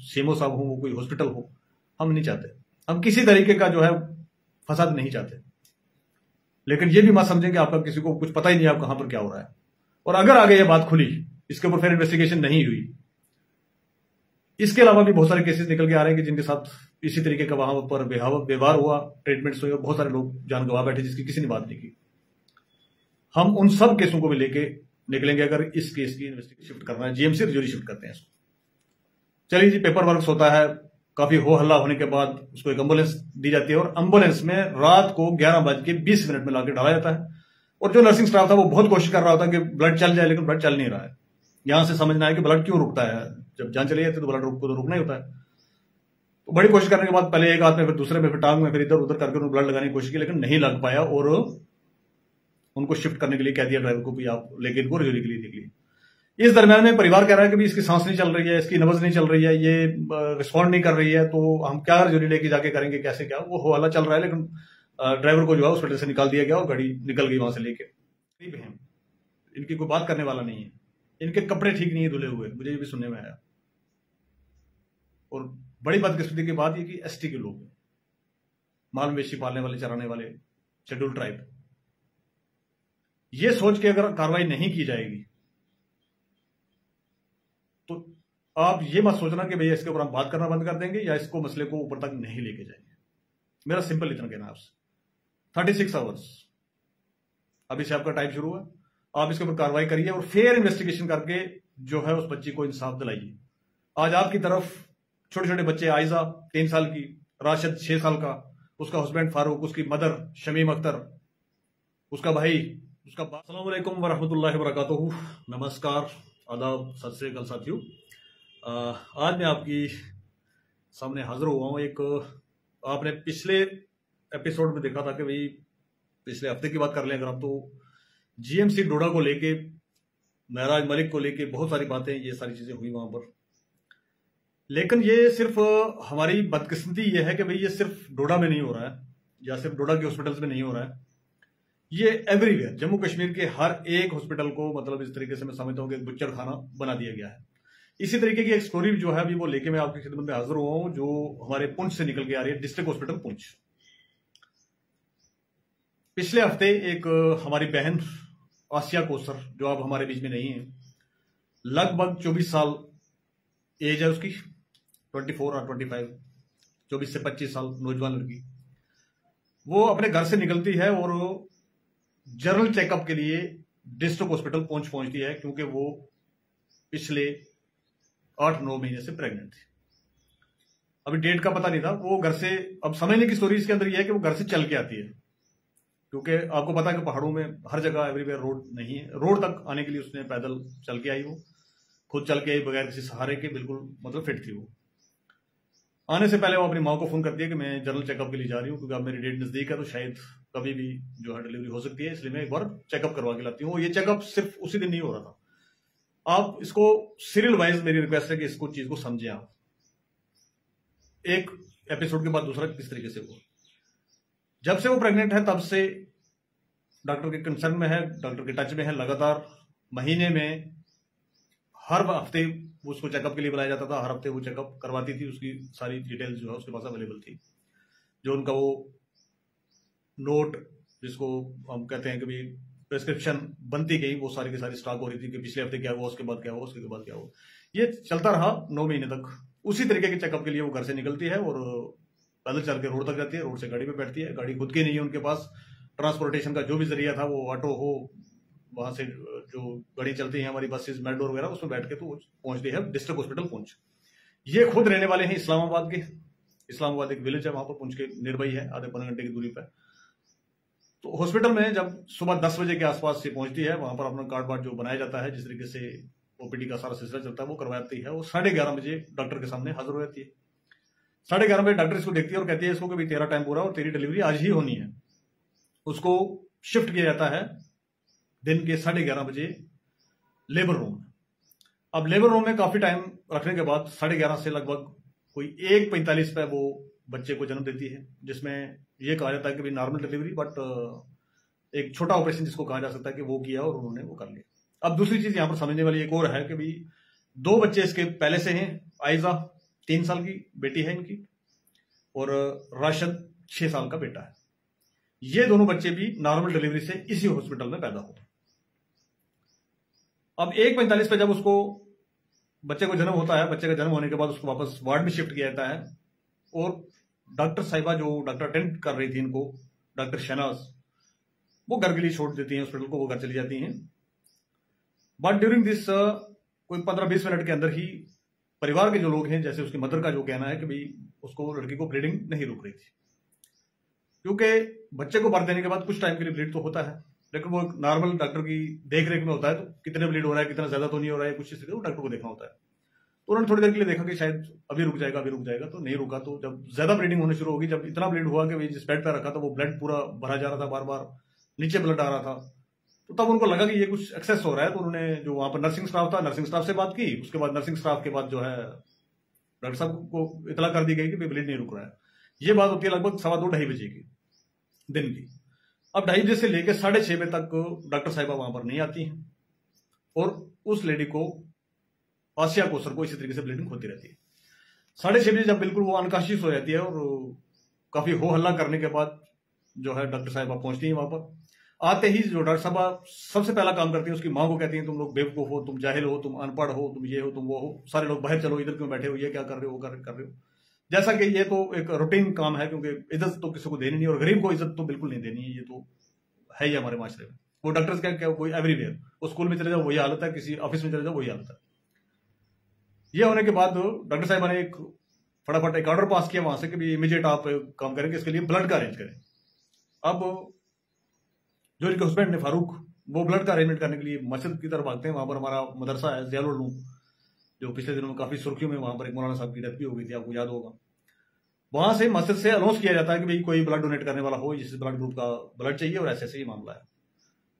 CMO साहब हो, वो कोई हॉस्पिटल हो, हम नहीं चाहते। हम किसी तरीके का जो है फसाद नहीं चाहते। लेकिन ये भी मत समझें कि आपका किसी को कुछ पता ही नहीं आप कहां पर क्या हो रहा है। और अगर आगे ये बात खुली, इसके ऊपर फिर इन्वेस्टिगेशन नहीं हुई, इसके अलावा भी बहुत सारे केसेस निकल के आ रहे हैं कि जिनके साथ इसी तरीके का वहां पर व्यवहार हुआ, ट्रीटमेंट्स हुए, बहुत सारे लोग जान गंवा बैठे जिसकी किसी ने बात नहीं की। हम उन सब केसों को भी लेके निकलेंगे अगर इस केस की इन्वेस्टिगेशन शिफ्ट करना है। जीएमसी रजौरी शिफ्ट करते हैं इसको। चलिए जी, पेपर वर्क होता है, काफी हो हल्ला होने के बाद उसको एक एम्बुलेंस दी जाती है और एम्बुलेंस में रात को 11:20 में लाके डाला जाता है। और जो नर्सिंग स्टाफ था वो बहुत कोशिश कर रहा होता है कि ब्लड चल जाए, लेकिन ब्लड चल नहीं रहा है। यहां से समझना है कि ब्लड क्यों रुकता है। जब जान चली जाती है तो ब्लड को तो रुकना ही होता है। तो बड़ी कोशिश करने के बाद पहले एक हाथ में, फिर दूसरे में, फिर टांग में, फिर इधर उधर करके उन्होंने ब्लड लगाने की कोशिश की, लेकिन नहीं लग पाया और उनको शिफ्ट करने के लिए कह दिया ड्राइवर को भी आप लेके इनको रजौरी के लिए निकलिए। इस दरमियान में परिवार कह रहा है कि भी इसकी सांस नहीं चल रही है, इसकी नब्ज नहीं चल रही है, ये रिस्पॉन्ड नहीं कर रही है, तो हम क्या रजौरी लेके जाके करेंगे, कैसे क्या। वो हवाला चल रहा है, लेकिन ड्राइवर को जो है हॉस्पिटल से निकाल दिया गया और गाड़ी निकल गई वहां से लेके। इनकी कोई बात करने वाला नहीं है, इनके कपड़े ठीक नहीं है धुले हुए, मुझे ये भी सुनने में आया। और बड़ी बदकिस्मती की बात ये कि एसटी के लोग, माल मवेशी पालने वाले, चराने वाले, शेड्यूल ट्राइब, ये सोच के अगर कार्रवाई नहीं की जाएगी तो आप ये मत सोचना कि भैया इसके ऊपर हम बात करना बंद कर देंगे या इसको मसले को ऊपर तक नहीं लेके जाएंगे। मेरा सिंपल इतना कहना है आपसे। 36 आवर्स अभी से आपका टाइम शुरू है, आप इसके ऊपर कार्रवाई करिए और फेयर इन्वेस्टिगेशन करके जो है उस बच्ची को इंसाफ दिलाइए। आज आपकी तरफ छोटे छोटे बच्चे, आयजा 3 साल की, राशिद 6 साल का, उसका हस्बैंड फारूक, उसकी मदर शमीम अख्तर, उसका भाई, उसका अस्सलाम वालेकुम वरहमतुल्लाहि वबरकातुहू। नमस्कार, आदाब, सत श्री अकाल साथियों। आज मैं आपकी सामने हाजिर हुआ हूँ। एक आपने पिछले एपिसोड में देखा था कि भाई पिछले हफ्ते की बात कर लें अगर हम, तो जीएमसी डोडा को लेके, महराज मलिक को लेके बहुत सारी बातें, ये सारी चीजें हुई वहां पर। लेकिन ये सिर्फ हमारी बदकिस्मती ये है कि भाई ये सिर्फ डोडा में नहीं हो रहा है या सिर्फ डोडा के हॉस्पिटल्स में नहीं हो रहा है, ये एवरीवेयर जम्मू कश्मीर के हर एक हॉस्पिटल को, मतलब इस तरीके से मैं समझता हूं कि एक बुच्चड़ खाना बना दिया गया है। इसी तरीके की एक स्टोरी जो है अभी वो लेके मैं आपकी खिदमत में हाजिर हुआ हूं, जो हमारे पुंछ से निकल के आ रही है, डिस्ट्रिक्ट हॉस्पिटल पुंछ। पिछले हफ्ते एक हमारी बहन आसिया कोसर, जो अब हमारे बीच में नहीं है, लगभग 24 साल एज है उसकी, 24 और 25, 24 से 25 साल नौजवान लड़की, वो अपने घर से निकलती है और जनरल चेकअप के लिए डिस्ट्रिक्ट हॉस्पिटल पहुंचती है, क्योंकि वो पिछले 8-9 महीने से प्रेग्नेंट थी। अभी डेट का पता नहीं था। वो घर से, अब समझने की स्टोरी इसके अंदर यह है कि वो घर से चल के आती है, क्योंकि आपको पता है कि पहाड़ों में हर जगह एवरीवेयर रोड नहीं है। रोड तक आने के लिए उसने पैदल चल के आई, वो खुद चल के आई बगैर किसी सहारे के, बिल्कुल मतलब फिट थी वो। आने से पहले वो अपनी माँ को फोन करती है कि मैं जनरल चेकअप के लिए जा रही हूँ, क्योंकि अब मेरी डेट नजदीक है तो शायद कभी भी जो है डिलीवरी हो सकती है, इसलिए मैं एक बार चेकअप करवा के लाती हूँ। ये चेकअप सिर्फ उसी दिन नहीं हो रहा था। आप इसको सीरियल वाइज, मेरी रिक्वेस्ट है कि इसको चीज को समझें आप, एक एपिसोड के बाद दूसरा किस तरीके से हुआ। जब से वो प्रेग्नेंट है तब से डॉक्टर के कंसर्न में है, डॉक्टर के टच में है, लगातार महीने में हर हफ्ते उसको चेकअप के लिए बुलाया जाता था, हर हफ्ते वो चेकअप करवाती थी। उसकी सारी डिटेल्स जो है उसके पास अवेलेबल थी। जो उनका वो नोट, जिसको हम कहते हैं कि भी प्रेस्क्रिप्शन बनती गई, वो सारी की सारी स्टॉक हो रही थी कि पिछले हफ्ते क्या हुआ, उसके बाद क्या हुआ, उसके बाद क्या हुआ। ये चलता रहा 9 महीने तक। उसी तरीके के चेकअप के लिए वो घर से निकलती है और पैदल चल के रोड तक जाती है, रोड से गाड़ी पे बैठती है। गाड़ी खुद की नहीं है उनके पास, ट्रांसपोर्टेशन का जो भी जरिया था, वो ऑटो हो, वहां से जो गाड़ी चलती है हमारी बसेस, मेट्रो वगैरह, उसमें बैठ के तो पहुंचती है डिस्ट्रिक्ट हॉस्पिटल पुंछ। ये खुद रहने वाले हैं इस्लामाबाद के। इस्लामाबाद एक विलेज है, वहां पर पुंछ के निर्भय है, आधे पौने घंटे की दूरी पर। तो हॉस्पिटल में जब सुबह 10 बजे के आसपास से पहुंचती है, वहां पर अपना कार्ड वार्ड जो बनाया जाता है, जिस तरीके से ओपीडी का सारा सिलसिला चलता है, वो करवाती है। वो 11:30 बजे डॉक्टर के सामने हाजिर हो जाती है। 11:30 बजे डॉक्टर इसको देखती है और कहती है इसको कि तेरा टाइम पूरा और तेरी डिलीवरी आज ही होनी है। उसको शिफ्ट किया जाता है दिन के 11:30 बजे लेबर रूम में। अब लेबर रूम में काफी टाइम रखने के बाद 11:30 से लगभग कोई 1:45 पे वो बच्चे को जन्म देती है, जिसमें यह कहा जाता है कि भी नॉर्मल डिलीवरी, बट एक छोटा ऑपरेशन जिसको कहा जा सकता है कि वो किया और उन्होंने वो कर लिया। अब दूसरी चीज यहां पर समझने वाली एक और है कि भी 2 बच्चे इसके पहले से हैं, आयजा 3 साल की बेटी है इनकी और राशद 6 साल का बेटा है। ये दोनों बच्चे भी नॉर्मल डिलीवरी से इसी हॉस्पिटल में पैदा हुए। अब 1:45 पे जब उसको बच्चे को जन्म होता है, बच्चे का जन्म होने के बाद उसको वापस वार्ड में शिफ्ट किया जाता है और डॉक्टर साहिबा जो डॉक्टर अटेंड कर रही थी इनको, डॉक्टर शहनाज, वो घर के लिए छोड़ देती हैं हॉस्पिटल को, वो घर चली जाती हैं। बट ड्यूरिंग दिस कोई 15-20 मिनट के अंदर ही परिवार के जो लोग हैं, जैसे उसकी मदर का जो कहना है कि भाई उसको, लड़की को ब्लीडिंग नहीं रुक रही थी, क्योंकि बच्चे को बर्थ देने के बाद कुछ टाइम के लिए ब्लीड तो होता है, लेकिन वो नॉर्मल डॉक्टर की देख रेख में होता है, तो कितने ब्लीड हो रहा है, कितना ज्यादा तो नहीं हो रहा है, कुछ चीज वो डॉक्टर को देखना होता है। तो उन्होंने थोड़ी देर के लिए देखा कि शायद अभी रुक जाएगा, अभी रुक जाएगा, तो नहीं रुका। तो जब ज्यादा ब्लीडिंग होनी शुरू होगी, जब इतना ब्लीड हुआ कि जिस बेड पर रखा था वो ब्लड पूरा भरा जा रहा था, बार बार नीचे ब्लड आ रहा था, तो तब उनको लगा कि ये कुछ एक्सेस हो रहा है। तो उन्होंने जो वहां पर नर्सिंग स्टाफ था, नर्सिंग स्टाफ से बात की। उसके बाद नर्सिंग स्टाफ के बाद जो है डॉक्टर साहब को इतला कर दी गई कि ब्लीड नहीं रुक रहा है। ये बात होती है लगभग 2:15-2:30 बजे की दिन की। अब 2:30 बजे से लेकर 6:30 बजे तक डॉक्टर साहिबा वहां पर नहीं आती हैं और उस लेडी को, आसिया कोसर को, इसी तरीके से ब्लीडिंग होती रहती है। 6:30 बजे जब बिल्कुल वो अनकॉन्शियस हो जाती है और काफी हो हल्ला करने के बाद जो है डॉक्टर साहिबा पहुंचती है वहां पर। आते ही जो डॉक्टर साहबा सबसे पहला काम करती है, उसकी मां को कहती है तुम लोग बेवकूफ हो, तुम जाहिल हो, तुम अनपढ़ हो, तुम ये हो, तुम वो हो, सारे लोग बाहर चलो, इधर क्यों बैठे हो, ये क्या कर रहे हो, वो कर रहे हो। जैसा कि ये तो एक रूटीन काम है, क्योंकि इज्जत तो किसी को देनी नहीं और गरीब को इज्जत तो बिल्कुल नहीं देनी है, ये तो है ही हमारे माशरे में। वो डॉक्टर्स क्या कोई एवरीवेयर, वो स्कूल में चले जाओ वही हालत है, किसी ऑफिस में चले जाओ वही हालत है। ये होने के बाद डॉक्टर साहिबा ने एक फटाफट एक ऑर्डर पास किया वहां से कि इमीडिएट आप काम करेंगे, इसके लिए ब्लड का अरेंज करें। अब जो इनके हस्बैंड ने फारूक, वो ब्लड का अरेंजमेंट करने के लिए मस्जिद की तरफ भागते हैं। वहां पर हमारा मदरसा है ज़ियाउल उलूम, जो पिछले दिनों में काफी सुर्खियों में, वहां पर एक मौलाना साहब की डेथ भी हो गई थी, आपको याद होगा। वहां से मस्जिद से अनाउंस किया जाता है कि भाई कोई ब्लड डोनेट करने वाला हो, जिस ब्लड ग्रुप का ब्लड चाहिए, और ऐसे ऐसे ही मामला है।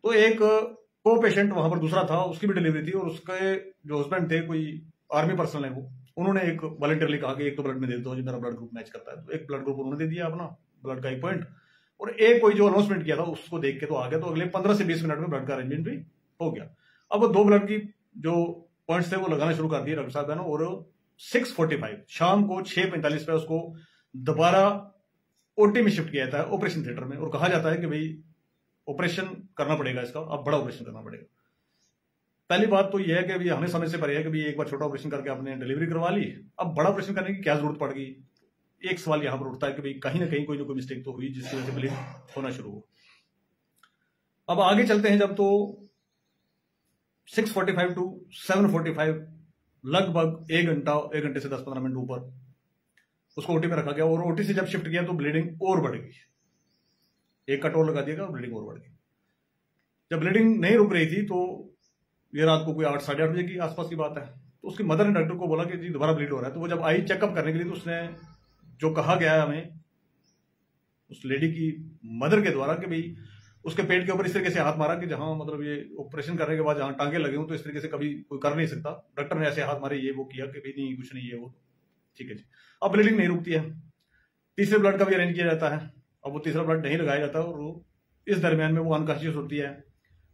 तो एक को पेशेंट वहां पर दूसरा था, उसकी भी डिलीवरी थी और उसके जो हस्बैंड थे कोई आर्मी पर्सनल है, वो उन्होंने एक वॉलंटियरली कहा कि एक तो ब्लड में दे दो, जो मेरा ब्लड ग्रुप मैच करता है। तो एक ब्लड ग्रुप उन्होंने दे दिया अपना, ब्लड का 1 पॉइंट, और एक कोई जो अनाउंसमेंट किया था उसको देख के तो आ गया। तो अगले 15 से 20 मिनट में ब्लड का अरेंजमेंट भी हो गया। अब वो 2 ब्लड की जो पॉइंट्स थे वो लगाना शुरू कर दिए डॉक्टर साहब ने, और 6:45 शाम को 6:45 पे उसको दोबारा ओटी में शिफ्ट किया जाता है, ऑपरेशन थिएटर में, और कहा जाता है कि भाई ऑपरेशन करना पड़ेगा इसका, अब बड़ा ऑपरेशन करना पड़ेगा। पहली बात तो यह है कि अभी हमें समय से परे है कि भाई एक बार छोटा ऑपरेशन करके आपने डिलीवरी करवा ली, अब बड़ा ऑपरेशन करने की क्या जरूरत पड़ गई। एक सवाल यहां पर उठता है कि भाई कहीं ना कहीं कोई ना कोई मिस्टेक तो हुई जिसकी वजह से ब्लीड होना शुरू हो। अब आगे चलते हैं जब, तो 6:45 to 7:45 लगभग 1 घंटे से 10-15 मिनट ऊपर उसको ओटी में रखा गया, और ओटी से जब शिफ्ट किया तो ब्लीडिंग और बढ़ गई। एक कट और लगा दिया गया, ब्लीडिंग और बढ़ गई। जब ब्लीडिंग नहीं रुक रही थी तो ये रात को कोई 8-8:30 बजे की आसपास की बात है, तो उसकी मदर ने डॉक्टर को बोला कि जी दोबारा ब्लीड हो रहा है। तो वो जब आई चेकअप करने के लिए, तो उसने जो कहा गया है हमें उस लेडी की मदर के द्वारा कि भाई उसके पेट के ऊपर इस तरीके से हाथ मारा कि जहां मतलब ये ऑपरेशन करने के बाद जहां टांगे लगे हो तो इस तरीके से कभी कोई कर नहीं सकता। डॉक्टर ने ऐसे हाथ मारे, ये वो किया कि भाई नहीं कुछ नहीं है वो, ठीक है जी। अब ब्लीडिंग नहीं रुकती है, तीसरे ब्लड का भी अरेंज किया जाता है। अब वो तीसरा ब्लड नहीं लगाया जाता और इस दरमियान में वो अनकॉन्शियस होती है।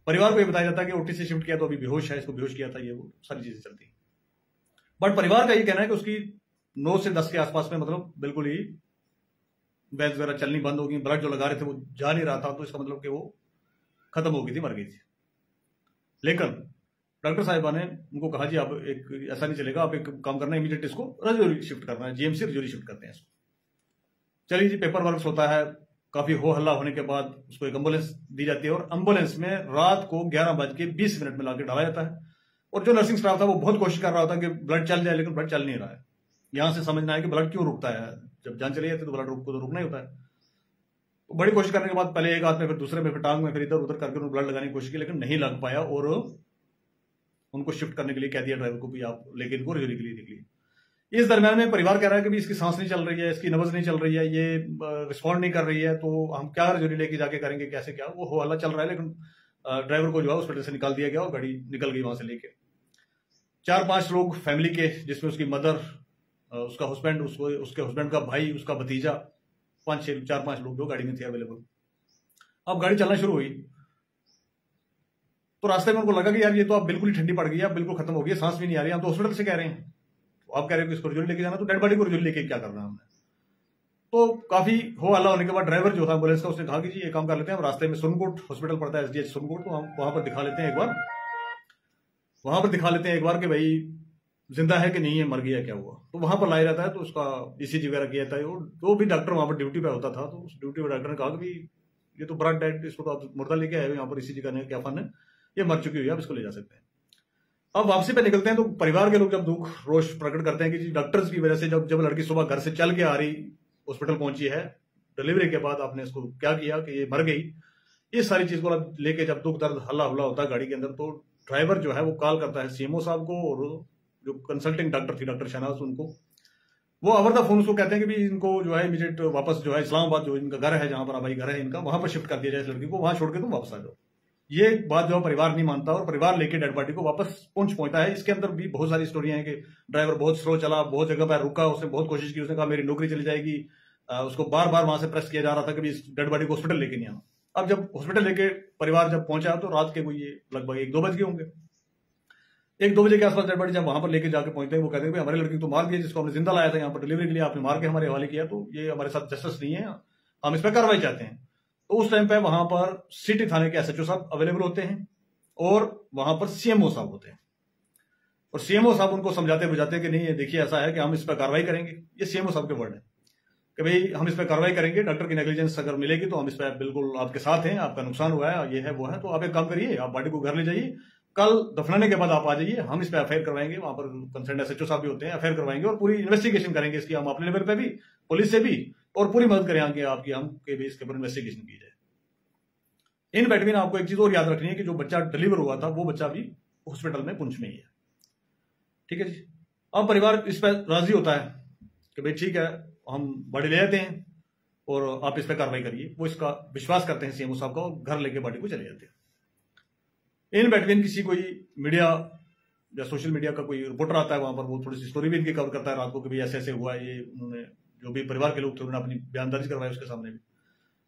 परिवार को ये बताया जाता है कि ओटी से शिफ्ट किया तो अभी बेहोश है, इसको बेहोश किया था, ये वो सारी चीजें चलती है। बट परिवार का ये कहना है कि उसकी 9 से 10 के आसपास में मतलब बिल्कुल ही बैच वगैरह चलनी बंद हो गई, ब्लड जो लगा रहे थे वो जा नहीं रहा था, तो इसका मतलब कि वो खत्म हो गई थी, मर गई थी। लेकिन डॉक्टर साहिबा ने उनको कहा जी आप एक ऐसा नहीं चलेगा, आप एक काम करना है, इमीडिएट इसको रजौरी शिफ्ट करना है, जीएमसी रजौरी शिफ्ट करते हैं इसको। चलिए जी, पेपर वर्क होता है, काफी हो हल्ला होने के बाद उसको एक एम्बुलेंस दी जाती है, और एम्बुलेंस में रात को 11:20 में लाके डाला जाता है। और जो नर्सिंग स्टाफ था वो बहुत कोशिश कर रहा था कि ब्लड चल जाए, लेकिन ब्लड चल नहीं रहा है। यहां से समझना है कि ब्लड क्यों रुकता है, जब जान चली जाती है तो ब्लड को तो रुकना ही होता है। तो बड़ी कोशिश करने के बाद पहले एक हाथ में, फिर दूसरे में, फिर टांग में, फिर इधर उधर करके उन्होंने ब्लड लगाने की कोशिश की, लेकिन नहीं लग पाया, और उनको शिफ्ट करने के लिए कह दिया ड्राइवर को भी आप लेकिन इनको रजौरी के लिए निकलिए। इस दरम्यान में परिवार कह रहा है कि भी इसकी सांस नहीं चल रही है, इसकी नब्ज नहीं चल रही है, ये रिस्पॉन्ड नहीं कर रही है, तो हम क्या रजौरी लेके जाके करेंगे, कैसे क्या। वो हो हल्ला चल रहा है, लेकिन ड्राइवर को जो है हॉस्पिटल से निकाल दिया गया और गाड़ी निकल गई वहां से लेके। 4-5 लोग फैमिली के, जिसमें उसकी मदर, उसका हस्बैंड, उसके हस्बैंड का भाई, उसका भतीजा, 4-5 लोग जो गाड़ी में थे अवेलेबल। अब गाड़ी चलना शुरू हुई तो रास्ते में उनको लगा कि यार ये तो अब बिल्कुल ही ठंडी पड़ गई है, अब बिल्कुल खत्म हो गई है, सांस भी नहीं आ रही है, हम तो हॉस्पिटल से कह रहे हैं। तो आप कह रहे हो कि इसको रजौली लेके जाना, तो डेड बॉडी को रजौली लेके क्या करना है हमने। तो काफी हो हल्ला होने के बाद ड्राइवर जो था एम्बुलेंस का, उसने कहा कि जी ये काम कर लेते हैं, हम रास्ते में सुरनकोट हॉस्पिटल पड़ता है, एसडीएच सुरनकोट, तो हम वहां पर दिखा लेते हैं एक बार, वहां पर दिखा लेते हैं एक बार कि भाई जिंदा है कि नहीं है, मर गया क्या हुआ। तो वहां पर लाया जाता है, तो उसका ईसीजी वगैरह किया जाता है। जो भी डॉक्टर वहां पर ड्यूटी पे होता था, तो उस ड्यूटी पे डॉक्टर ने कहा कि ये तो ब्लड डेड, इसको तो आप मुर्दा लेके आए हो यहाँ पर ईसीजी करने का क्या फन है, ये मर चुकी हुई है, आप इसको ले जा सकते हैं। अब वापसी पे निकलते हैं तो परिवार के लोग जब दुख रोष प्रकट करते हैं कि जी डॉक्टर्स की वजह से जब लड़की सुबह घर से चल के आ रही हॉस्पिटल पहुंची है, डिलीवरी के बाद आपने इसको क्या किया कि ये मर गई, ये सारी चीज को लेके जब दुख दर्द हल्ला हुल्ला होता है गाड़ी के अंदर, तो ड्राइवर जो है वो कॉल करता है सीएमओ साहब को, और जो कंसल्टिंग डॉक्टर थी डॉक्टर शहनाज, उनको वो ओवर द फोन उसको कहते हैं कि भी इनको जो है इमीडिएट वापस जो है इस्लामाबाद, जो इनका घर है जहां पर भाई घर है इनका, वहां पर शिफ्ट कर दिया जाए इस लड़की को, वहां छोड़ के तुम वापस आ जाओ। ये बात जो परिवार नहीं मानता और परिवार लेके डेड बॉडी को वापस पहुंचता है। इसके अंदर भी बहुत सारी स्टोरियां हैं कि ड्राइवर बहुत स्लो चला, बहुत जगह पर रुका, उसने बहुत कोशिश की, उसने कहा मेरी नौकरी चली जाएगी, उसको बार बार वहां से प्रेस किया जा रहा था कि इस डेड बॉडी को हॉस्पिटल लेके नहीं आना। अब जब हॉस्पिटल लेके परिवार जब पहुंचा तो रात के कोई लगभग 1-2 बज गए होंगे, 1-2 बजे के आसपास डेड बॉडी जब वहां पर लेके जाके पहुंचते हैं, वो कहते हैं हमारी लड़की तो मार दिया, जिसको हमने जिंदा लाया था यहाँ पर डिलीवरी के लिए, आपने मार के हमारे हवाले किया, तो ये हमारे साथ जस्टिस नहीं है, हम इस पर कार्रवाई चाहते हैं। तो उस टाइम पे वहां पर सिटी थाने के एसएचओ साहब अवेलेबल होते हैं और वहां पर सीएमओ साहब होते हैं, और सीएमओ साहब उनको समझाते बुझाते हैं कि नहीं देखिए ऐसा है कि हम इस पर कार्रवाई करेंगे। ये सीएमओ साहब के वर्ड है कि भाई हम इस पर कार्रवाई करेंगे, डॉक्टर की नेग्लिजेंस अगर मिलेगी तो हम इस पर बिल्कुल आपके साथ हैं, आपका नुकसान हुआ है, ये है वो है, तो आप एक काम करिए, आप बॉडी को घर ले जाइए, कल दफनाने के बाद आप आ जाइए, हम इस पर एफआईआर करवाएंगे, वहां पर कंसर्न एसएचओ साहब भी होते हैं, एफआईआर करवाएंगे और पूरी इन्वेस्टिगेशन करेंगे इसकी, हम अपने लेवल पे भी, पुलिस से भी, और पूरी मदद करेंगे आपकी, हम के भी इसके ऊपर इन्वेस्टिगेशन की जाए। इन बिटवीन आपको एक चीज और याद रखनी है कि जो बच्चा डिलीवर हुआ था वो बच्चा भी हॉस्पिटल में पुंछ में ही है। ठीक है जी। अब परिवार इस पर राजी होता है कि भाई ठीक है हम बॉडी ले जाते हैं और आप इस पर कार्रवाई करिए, वो इसका विश्वास करते हैं सीएमओ साहब का, और घर लेके बॉडी को चले जाते हैं। इन बिटवीन किसी कोई मीडिया या सोशल मीडिया का कोई रिपोर्टर आता है वहां पर, वो थोड़ी सी स्टोरी भी इनकी कवर करता है रात को कि भाई ऐसे ऐसे हुआ, ये उन्होंने जो भी परिवार के लोग थे उन्होंने अपनी बयान दर्ज करवाया उसके सामने भी।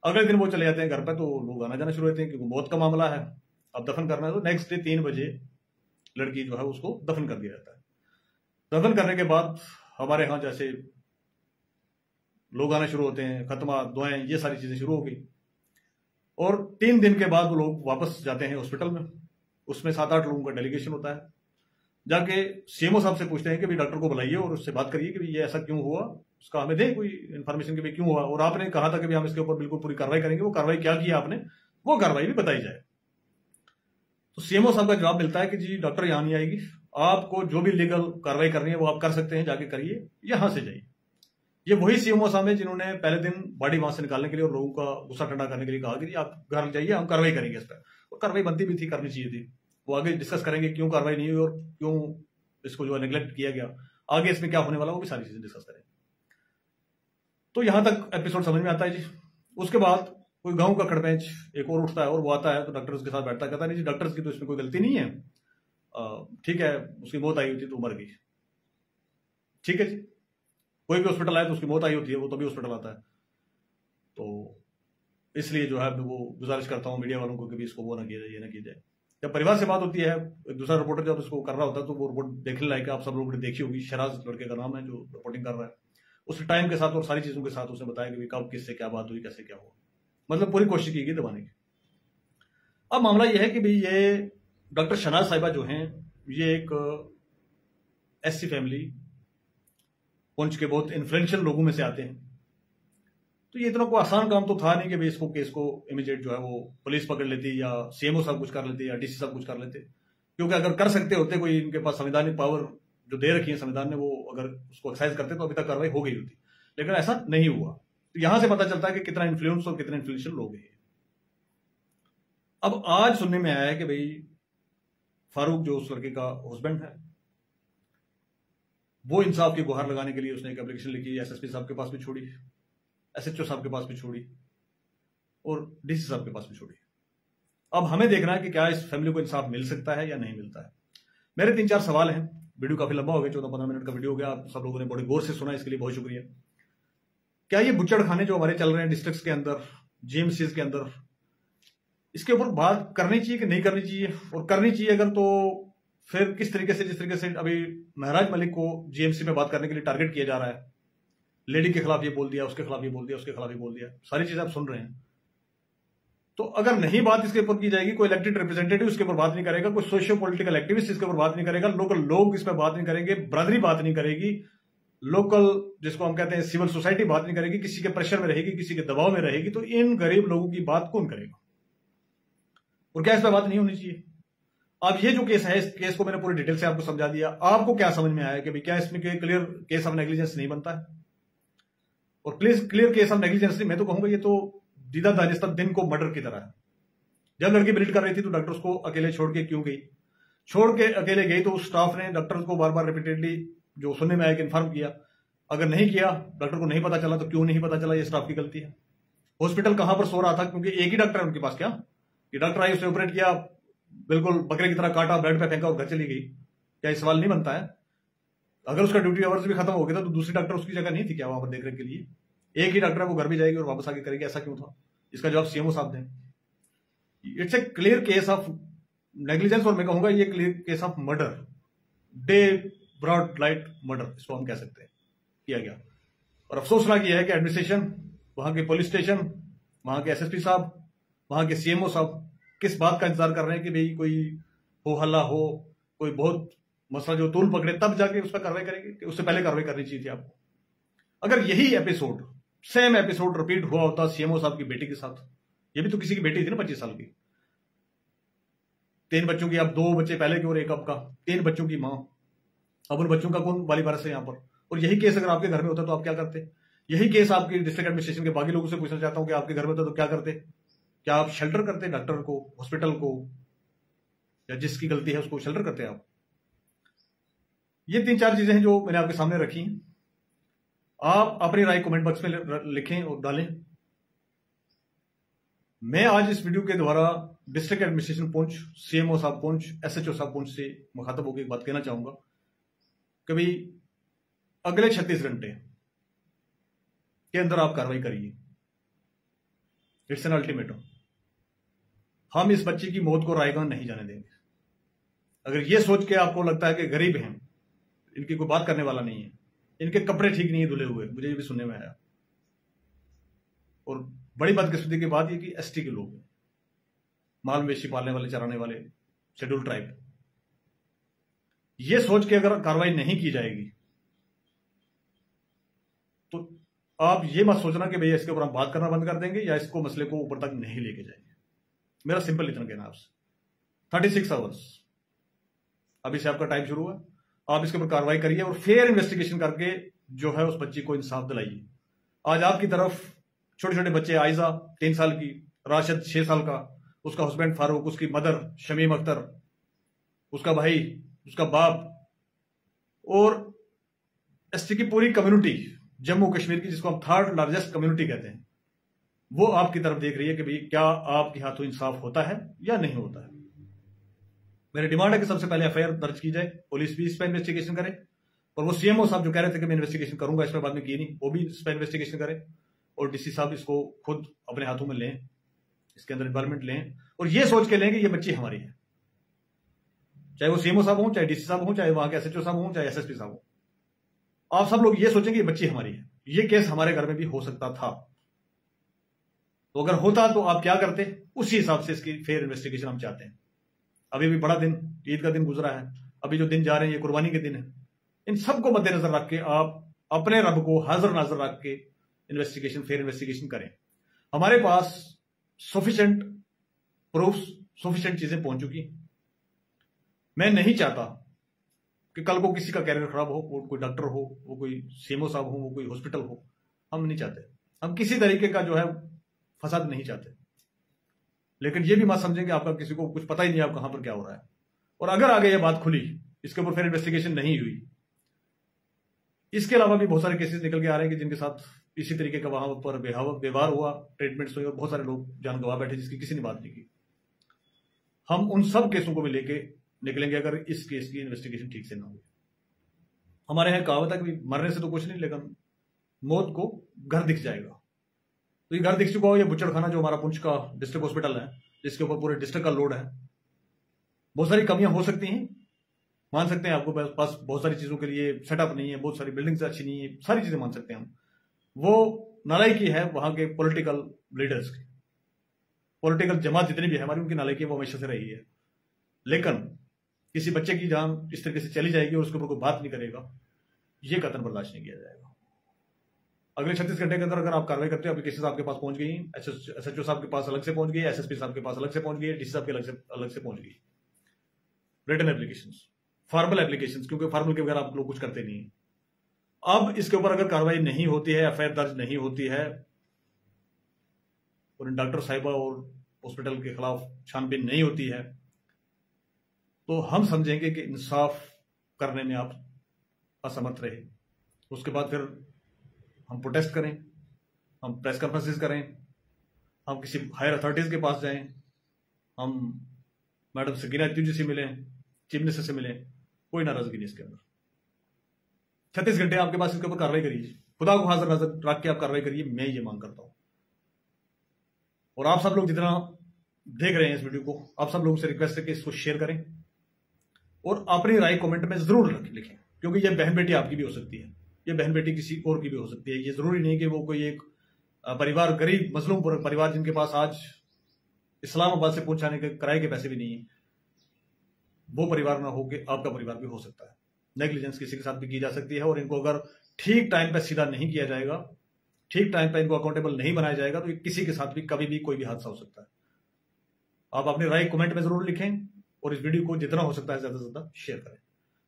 अगले दिन वो चले जाते हैं घर पर, तो लोग आना जाना शुरू होते हैं क्योंकि मौत का मामला है, अब दफन करना है। तो नेक्स्ट डे 3 बजे लड़की जो है उसको दफन कर दिया जाता है। दफन करने के बाद हमारे यहाँ जैसे लोग आना शुरू होते हैं, खत्मा दुआएं ये सारी चीजें शुरू हो गई, और 3 दिन के बाद वो लोग वापस जाते हैं हॉस्पिटल में। उसमें 7-8 लोगों का डेलीगेशन होता है, जाके सीएमओ साहब से पूछते हैं कि भाई डॉक्टर को बुलाइए और उससे बात करिए कि ये ऐसा क्यों हुआ, उसका हमें दें कोई इन्फॉर्मेशन कि भाई क्यों हुआ, और आपने कहा था कि हम इसके ऊपर बिल्कुल पूरी कार्रवाई करेंगे, वो कार्रवाई क्या की आपने, वो कार्रवाई भी बताई जाए। तो सीएमओ साहब का जवाब मिलता है कि जी डॉक्टर यहां नहीं आएगी, आपको जो भी लीगल कार्रवाई करनी है वो आप कर सकते हैं, जाके करिए, यहां से जाइए। ये वही सीएमओ साहब है जिन्होंने पहले दिन बॉडी वहां से निकालने के लिए और लोगों का गुस्सा ठंडा करने के लिए कहा कि आप घर जाइए, हम कार्रवाई करेंगे इस पर। और कार्रवाई बनती भी थी, करनी चाहिए थी। वो आगे डिस्कस करेंगे क्यों कार्रवाई नहीं हुई और क्यों इसको जो है नेग्लेक्ट किया गया, आगे इसमें क्या होने वाला वो भी सारी चीजें डिस्कस करेंगे। तो यहां तक एपिसोड समझ में आता है जी। उसके बाद कोई गांव का खड़पेंच एक और उठता है और वो आता है तो डॉक्टर्स के साथ बैठता है, कहता है नहीं जी डॉक्टर्स की तो इसमें कोई गलती नहीं है, ठीक है उसकी मौत आई होती तो मर गई। ठीक है जी, कोई भी हॉस्पिटल आए तो उसकी मौत आई होती है, वो तभी हॉस्पिटल आता है। तो इसलिए जो है वो गुजारिश करता हूं मीडिया वालों को कि भी इसको वो ना किया जाए, ये ना किया जाए। जब परिवार से बात होती है, एक दूसरा रिपोर्टर जब उसको कर रहा होता है तो वो रिपोर्ट देखने लायक है, आप सब लोगों ने देखी होगी, शराज लड़के का नाम है जो रिपोर्टिंग कर रहा है। उस टाइम के साथ और सारी चीजों के साथ उसने बताया कि कब किससे क्या बात हुई, कैसे क्या हुआ, मतलब पूरी कोशिश की गई दबाने की। अब मामला यह है कि भाई ये डॉक्टर शहनाज साहिबा जो हैं, ये एक एससी फैमिली पुंछ के बहुत इन्फ्लुएंशियल लोगों में से आते हैं। तो ये इतना कोई आसान काम तो था नहीं कि भाई इसको केस को इमीडिएट जो है वो पुलिस पकड़ लेती या सीएमओ साहब कुछ कर लेते या डीसी साहब कुछ कर लेते, क्योंकि अगर कर सकते होते, कोई इनके पास संवैधानिक पावर जो दे रखी है संविधान ने, वो अगर उसको एक्सरसाइज करते तो अभी तक कार्रवाई हो गई होती, लेकिन ऐसा नहीं हुआ। तो यहां से पता चलता है कि कितना इन्फ्लुएंस और कितने इन्फ्लुएंशियल लोग हैं। अब आज सुनने में आया है कि भाई फारूक जो उस लड़के का हस्बैंड है, वो इंसाफ की गुहार लगाने के लिए उसने एक एप्लीकेशन लिखी, एसएसपी साहब के पास भी छोड़ी, एसएचओ साहब के पास भी छोड़ी और डीसी साहब के पास भी छोड़ी। अब हमें देखना है कि क्या इस फैमिली को इंसाफ मिल सकता है या नहीं मिलता है। मेरे 3-4 सवाल हैं। वीडियो काफी लंबा हो गया, 14-15 मिनट का वीडियो हो गया, आप सब लोगों ने बड़े गौर से सुना, इसके लिए बहुत शुक्रिया। क्या ये बुच्चड़ खाने जो हमारे चल रहे हैं डिस्ट्रिक्ट्स के अंदर, जीएमसीज के अंदर, इसके ऊपर बात करनी चाहिए कि नहीं करनी चाहिए, और करनी चाहिए अगर तो फिर किस तरीके से, जिस तरीके से अभी महराज मलिक को जीएमसी में बात करने के लिए टारगेट किया जा रहा है, लेडी के खिलाफ ये बोल दिया, उसके खिलाफ ये बोल दिया, उसके खिलाफ ये बोल दिया, सारी चीजें आप सुन रहे हैं। तो अगर नहीं बात इसके ऊपर की जाएगी, कोई इलेक्टेड रिप्रेजेंटेटिव इसके ऊपर बात नहीं करेगा, कोई सोशियो पॉलिटिकल एक्टिविस्ट इसके ऊपर बात नहीं करेगा, लोकल लोग इस पर बात नहीं करेंगे, ब्रदरी बात नहीं करेगी, लोकल जिसको हम कहते हैं सिविल सोसाइटी बात नहीं करेगी, किसी के प्रेशर में रहेगी, किसी के दबाव में रहेगी, तो इन गरीब लोगों की बात कौन करेगा? और क्या इस पर बात नहीं होनी चाहिए? अब ये जो केस है, इस केस को मैंने पूरी डिटेल से आपको समझा दिया। आपको क्या समझ में आया कि भाई क्या इसमें क्लियर केस ऑफ नेग्लिजेंस नहीं बनता है? और please clear case of negligence नहीं, मैं तो कहूंगा ये तो दीदा दानिस्ता दिन को मर्डर की तरह है। जब लड़की ब्लीड कर रही थी तो डॉक्टर उसको अकेले छोड़ के क्यों गई? छोड़ के अकेले गई तो उस स्टाफ ने डॉक्टर को बार बार रिपीटेडली, जो सुनने में आया कि इन्फॉर्म किया। अगर नहीं किया, डॉक्टर को नहीं पता चला, तो क्यों नहीं पता चला? ये स्टाफ की गलती है। हॉस्पिटल कहां पर सो रहा था? क्योंकि एक ही डॉक्टर है उनके पास। क्या ये डॉक्टर आई, उसने ऑपरेट किया, बिल्कुल बकरे की तरह काटा, ब्लड पे फेंका और घर चली गई? क्या ये सवाल नहीं बनता है? अगर उसका ड्यूटी आवर्स भी खत्म हो गया था तो दूसरी डॉक्टर उसकी जगह नहीं थी क्या वहां पर देखने के लिए? एक ही डॉक्टर है, वो घर भी जाएगी और वापस आके करेगी, ऐसा क्यों था? इसका जवाब सीएमओ साहब दें। It's a clear case of negligence, और मैं कहूंगा ये clear case of murder, day broad light murder, इसको हम कह सकते हैं, किया गया। और अफसोसनाक यह है कि एडमिनिस्ट्रेशन, वहां के पुलिस स्टेशन, वहां के एसएसपी साहब, वहां के सीएमओ साहब किस बात का इंतजार कर रहे हैं कि भाई कोई हो हल्ला हो, कोई बहुत मसला जो तूल पकड़े, तब जाके उस पर कार्रवाई करेंगे? कि उससे पहले कार्रवाई करनी चाहिए थी आपको। अगर यही एपिसोड, सेम एपिसोड रिपीट हुआ होता सीएमओ साहब की बेटी के साथ, ये भी तो किसी की बेटी थी ना, 25 साल की, 3 बच्चों की, अब 2 बच्चे पहले की और एक अब का, 3 बच्चों की मां, अब उन बच्चों का कौन वाली वारिस है यहां पर? और यही केस अगर आपके घर में होता तो आप क्या करते? यही केस आपकी डिस्ट्रिक्ट एडमिनिस्ट्रेशन के बाकी लोगों से पूछना चाहता हूं कि आपके घर में होता तो क्या करते? क्या आप शेल्टर करते डॉक्टर को, हॉस्पिटल को, या जिसकी गलती है उसको शेल्टर करते आप? ये 3-4 चीजें हैं जो मैंने आपके सामने रखी हैं। आप अपनी राय कमेंट बॉक्स में लिखें और डालें। मैं आज इस वीडियो के द्वारा डिस्ट्रिक्ट एडमिनिस्ट्रेशन पुंछ, सीएमओ साहब पुंछ, एसएचओ साहब पुंछ से मुखातब होकर एक बात कहना चाहूंगा कि भाई अगले 36 घंटे के अंदर आप कार्रवाई करिए। It's an ultimatum. हम इस बच्ची की मौत को रायगढ़ नहीं जाने देंगे। अगर यह सोच के आपको लगता है कि गरीब हैं, इनकी कोई बात करने वाला नहीं है, इनके कपड़े ठीक नहीं है धुले हुए, मुझे ये भी सुनने में आया, और बड़ी बदकिस्मती की बात यह कि एसटी के लोग, माल मवेशी पालने वाले, चराने वाले, शेड्यूल ट्राइब, ये सोच के अगर कार्रवाई नहीं की जाएगी तो आप ये मत सोचना कि भैया इसके ऊपर हम बात करना बंद कर देंगे या इसको मसले को ऊपर तक नहीं लेके जाएंगे। मेरा सिंपल इतना कहना आपसे, 36 आवर्स अभी से आपका टाइम शुरू हुआ, आप इसके ऊपर कार्रवाई करिए और फेयर इन्वेस्टिगेशन करके जो है उस बच्ची को इंसाफ दिलाइए। आज आपकी तरफ छोटे छोटे बच्चे, आयजा 3 साल की, राशिद 6 साल का, उसका हस्बैंड फारूक, उसकी मदर शमीम अख्तर, उसका भाई, उसका बाप, और एसटी की पूरी कम्युनिटी जम्मू कश्मीर की, जिसको हम 3rd लार्जेस्ट कम्युनिटी कहते हैं, वो आपकी तरफ देख रही है कि भाई क्या आपके हाथों इंसाफ होता है या नहीं होता है। मेरी डिमांड है कि सबसे पहले एफआईआर दर्ज की जाए, पुलिस भी इस पर इन्वेस्टिगेशन करे, और वो सीएमओ साहब जो कह रहे थे कि मैं इन्वेस्टिगेशन करूंगा, इस पर बाद में की नहीं, वो भी इस पर इन्वेस्टिगेशन करे, और डीसी साहब इसको खुद अपने हाथों में लें, इसके अंदर इन्वॉल्वमेंट लें, और ये सोच के लें कि ये बच्ची हमारी है। चाहे वो सीएमओ साहब हो, चाहे डीसी साहब हो, चाहे वहां के एसएचओ साहब हो, चाहे एसएसपी साहब हो, आप सब लोग ये सोचेंगे ये बच्ची हमारी है। ये केस हमारे घर में भी हो सकता था, तो अगर होता तो आप क्या करते? उसी हिसाब से इसकी फेयर इन्वेस्टिगेशन हम चाहते हैं। अभी भी बड़ा दिन, ईद का दिन गुजरा है, अभी जो दिन जा रहे हैं ये कुर्बानी के दिन है। इन सबको मद्देनजर रख के आप अपने रब को हाजिर नाजर रख के इन्वेस्टिगेशन, फेयर इन्वेस्टिगेशन करें। हमारे पास सफिशिएंट प्रूफ, सफिशिएंट चीजें पहुंच चुकी। मैं नहीं चाहता कि कल को किसी का कैरियर खराब हो, वो कोई डॉक्टर हो, वो कोई सीएमओ साहब हो, वो कोई हॉस्पिटल हो, हम नहीं चाहते। हम किसी तरीके का जो है फसाद नहीं चाहते, लेकिन ये भी मत समझें कि आपका किसी को कुछ पता ही नहीं है आप कहां पर क्या हो रहा है। और अगर आगे ये बात खुली, इसके ऊपर फिर इन्वेस्टिगेशन नहीं हुई, इसके अलावा भी बहुत सारे केसेस निकल के आ रहे हैं कि जिनके साथ इसी तरीके का वहां पर व्यवहार हुआ, ट्रीटमेंट्स हुए, और बहुत सारे लोग जान गंवा बैठे जिसकी किसी ने बात नहीं की। हम उन सब केसों को भी लेके निकलेंगे अगर इस केस की इन्वेस्टिगेशन ठीक से ना हो। हमारे यहां कहावत है कि मरने से तो कुछ नहीं, लेकिन मौत को घर दिख जाएगा। तो ये घर दिख चुका हो, ये बुच्चड़खाना जो हमारा पुंछ का डिस्ट्रिक्ट हॉस्पिटल है, जिसके ऊपर पूरे डिस्ट्रिक्ट का लोड है, बहुत सारी कमियां हो सकती हैं, मान सकते हैं आपको पास बहुत सारी चीजों के लिए सेटअप नहीं है, बहुत सारी बिल्डिंग्स अच्छी नहीं है, सारी चीजें मान सकते हैं हम। वो नालायकी है वहां के पॉलिटिकल लीडर्स की। पॉलिटिकल जमात जितनी भी है हमारी, उनकी नालायकी वो हमेशा से रही है। लेकिन किसी बच्चे की जान इस तरीके से चली जाएगी और उसके ऊपर कोई बात नहीं करेगा, ये कतन बर्दाश्त नहीं किया जाएगा। अगले 36 घंटे के अंदर अगर आप कार्रवाई करते हो, एप्लीकेशन आपके पास पहुंच गई, SHO साहब के पास अलग से पहुंच गई, SSP साहब के पास अलग से पहुंच गई, DC साहब के अलग से पहुंच गई। रिटन एप्लीकेशन, फॉर्मल एप्लीकेशन, क्योंकि फॉर्मल के बगैर आप लोग कुछ करते नहीं। अब इसके ऊपर अगर कार्रवाई नहीं होती है, FIR दर्ज नहीं होती है और इन डॉक्टर साहिबा और हॉस्पिटल के खिलाफ छानबीन नहीं होती है, तो हम समझेंगे कि इंसाफ करने में आप असमर्थ रहे। उसके बाद फिर हम प्रोटेस्ट करें, हम प्रेस कॉन्फ्रेंसेस करें, हम किसी हायर अथॉरिटीज के पास जाएं, हम मैडम सकीना जी से मिलें, चीफ मिनिस्टर से मिलें, कोई नाराजगी नहीं इसके अंदर। 36 घंटे आपके पास इसके ऊपर कार्रवाई करिए, खुदा को हाजिर नाज़र रख के आप कार्रवाई करिए, मैं ये मांग करता हूं। और आप सब लोग जितना देख रहे हैं इस वीडियो को, आप सब लोगों से रिक्वेस्ट है कि इसको शेयर करें और अपनी राय कमेंट में जरूर लिखें, क्योंकि ये बहन बेटी आपकी भी हो सकती है, ये बहन बेटी किसी और की भी हो सकती है। ये जरूरी नहीं कि वो कोई एक परिवार, गरीब मजलूम परिवार जिनके पास आज इस्लामाबाद से पहुंचाने के किराए के पैसे भी नहीं है, वो परिवार ना हो कि आपका परिवार भी हो सकता है। नेग्लिजेंस किसी के साथ भी की जा सकती है और इनको अगर ठीक टाइम पे सीधा नहीं किया जाएगा, ठीक टाइम पे इनको अकाउंटेबल नहीं बनाया जाएगा, तो किसी के साथ भी कभी भी कोई भी हादसा हो सकता है। आप अपनी राय कमेंट में जरूर लिखें और इस वीडियो को जितना हो सकता है ज्यादा से ज्यादा शेयर करें।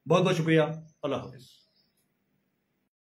बहुत बहुत शुक्रिया। अल्लाह हाफिज।